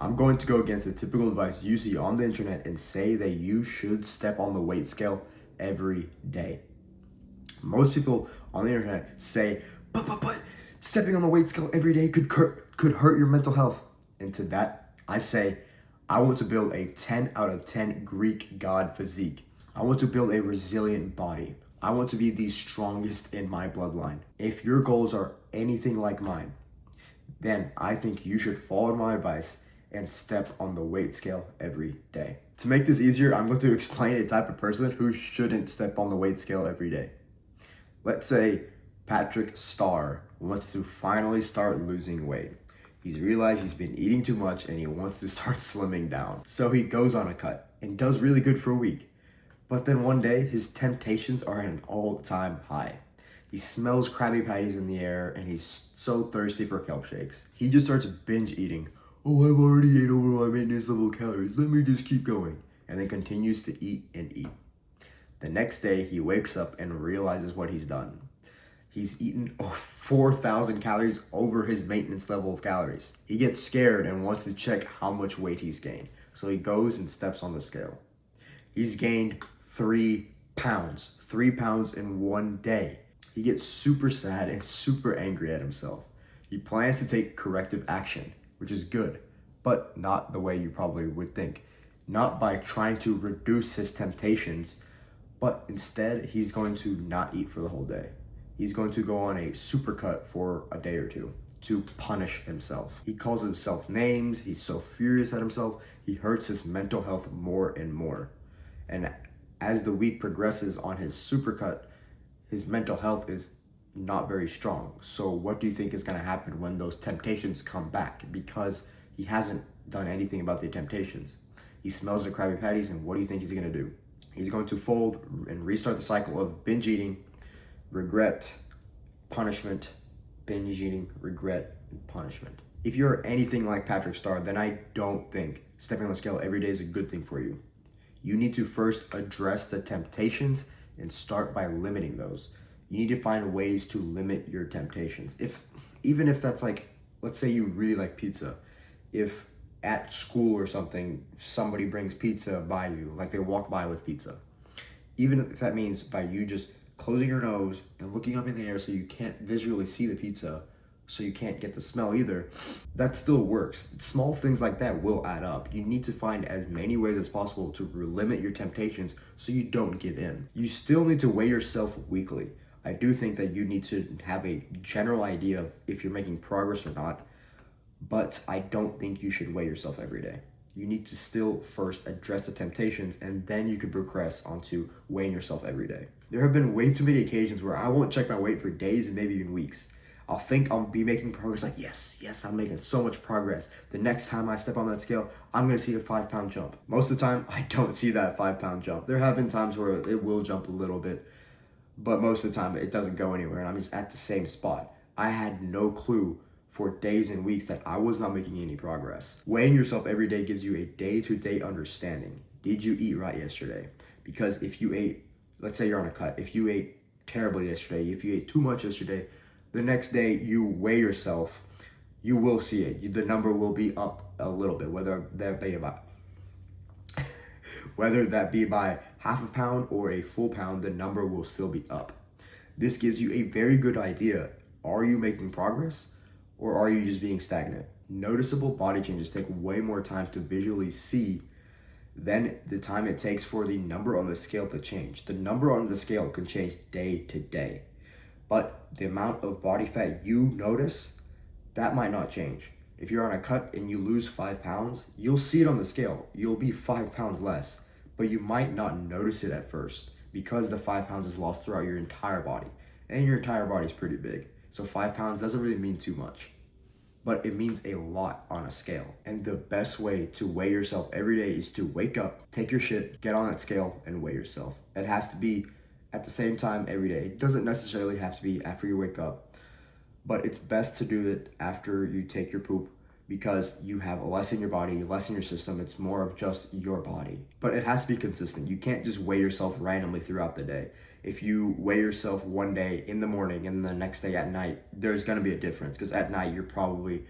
I'm going to go against the typical advice you see on the internet and say that you should step on the weight scale every day. Most people on the internet say, but stepping on the weight scale every day could hurt your mental health. And to that, I say, I want to build a 10 out of 10 Greek god physique. I want to build a resilient body. I want to be the strongest in my bloodline. If your goals are anything like mine, then I think you should follow my advice and step on the weight scale every day. To make this easier, I'm going to explain a type of person who shouldn't step on the weight scale every day. Let's say Patrick Starr wants to finally start losing weight. He's realized he's been eating too much and he wants to start slimming down. So he goes on a cut and does really good for a week. But then one day, his temptations are at an all-time high. He smells Krabby Patties in the air and he's so thirsty for kelp shakes. He just starts binge eating. Oh, I've already ate over my maintenance level calories. Let me just keep going. And then continues to eat and eat. The next day, he wakes up and realizes what he's done. He's eaten 4,000 calories over his maintenance level of calories. He gets scared and wants to check how much weight he's gained. So he goes and steps on the scale. He's gained 3 pounds. 3 pounds in one day. He gets super sad and super angry at himself. He plans to take corrective action, which is good, but not the way you probably would think. Not by trying to reduce his temptations, but instead he's going to not eat for the whole day. He's going to go on a supercut for a day or two to punish himself. He calls himself names. He's so furious at himself. He hurts his mental health more and more. And as the week progresses on his supercut, his mental health is not very strong. So what do you think is going to happen when those temptations come back? Because he hasn't done anything about the temptations. He smells the Krabby Patties, and what do you think he's going to do? He's going to fold and restart the cycle of binge eating, regret, punishment, binge eating, regret, and punishment. If you're anything like Patrick Starr, then I don't think stepping on the scale every day is a good thing for you. You need to first address the temptations and start by limiting those. You need to find ways to limit your temptations. Even if that's like, let's say you really like pizza. If at school or something, somebody brings pizza by you, like they walk by with pizza. Even if that means by you just closing your nose and looking up in the air so you can't visually see the pizza, so you can't get the smell either, that still works. Small things like that will add up. You need to find as many ways as possible to limit your temptations so you don't give in. You still need to weigh yourself weekly. I do think that you need to have a general idea of if you're making progress or not, but I don't think you should weigh yourself every day. You need to still first address the temptations, and then you can progress onto weighing yourself every day. There have been way too many occasions where I won't check my weight for days and maybe even weeks. I'll think I'll be making progress, like yes, I'm making so much progress. The next time I step on that scale, I'm gonna see a 5-pound jump. Most of the time, I don't see that 5-pound jump. There have been times where it will jump a little bit, but most of the time it doesn't go anywhere and I'm just at the same spot. I had no clue for days and weeks that I was not making any progress. Weighing yourself every day gives you a day-to-day understanding. Did you eat right yesterday? Because if you ate, let's say you're on a cut, if you ate terribly yesterday, if you ate too much yesterday, the next day you weigh yourself, you will see it. The number will be up a little bit, whether that be by half a pound or a full pound, the number will still be up. This gives you a very good idea. Are you making progress or are you just being stagnant? Noticeable body changes take way more time to visually see than the time it takes for the number on the scale to change. The number on the scale can change day to day, but the amount of body fat you notice, that might not change. If you're on a cut and you lose 5 pounds, you'll see it on the scale. You'll be 5 pounds less, but you might not notice it at first because the 5 pounds is lost throughout your entire body, and your entire body is pretty big. So 5 pounds doesn't really mean too much, but it means a lot on a scale. And the best way to weigh yourself every day is to wake up, take your shit, get on that scale and weigh yourself. It has to be at the same time every day. It doesn't necessarily have to be after you wake up, but it's best to do it after you take your poop because you have less in your body, less in your system. It's more of just your body, but it has to be consistent. You can't just weigh yourself randomly throughout the day. If you weigh yourself one day in the morning and the next day at night, there's gonna be a difference because at night you're probably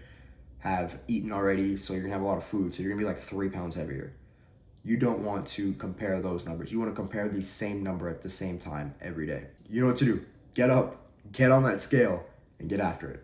have eaten already, so you're gonna have a lot of food, so you're gonna be like 3 pounds heavier. You don't want to compare those numbers. You want to compare the same number at the same time every day. You know what to do. Get up, get on that scale, and get after it.